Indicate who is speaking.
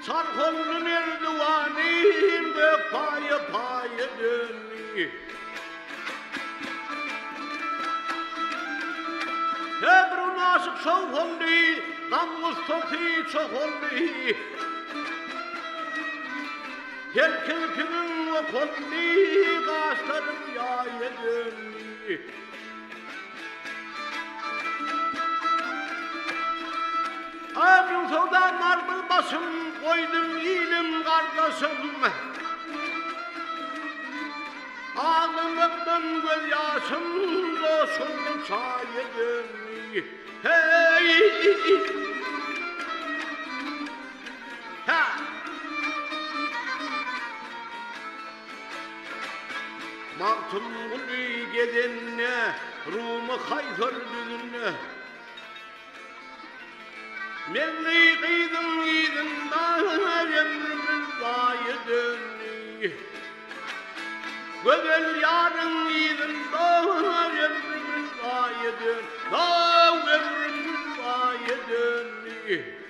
Speaker 1: Sarkollu merdivanim gök payı dönü. Ebru nasık şovhollu, gamuz toki çoğhollu. Her kirpinin o kollu, kaşlarım yaya dönü. Ömrüm soğudan marmıl basım, koydum ilim kardeşim. Ağlım öptüm göz yaşım, doşundum çayı dönü. Hey! Ha! Mantım gülü gedenne, rumu kayfır düzünne. Melli kıydın da ömrümün vayı dönü. Göbel yarın iyidin da ömrümün vayı dönü. Da ömrümün vayı dönü.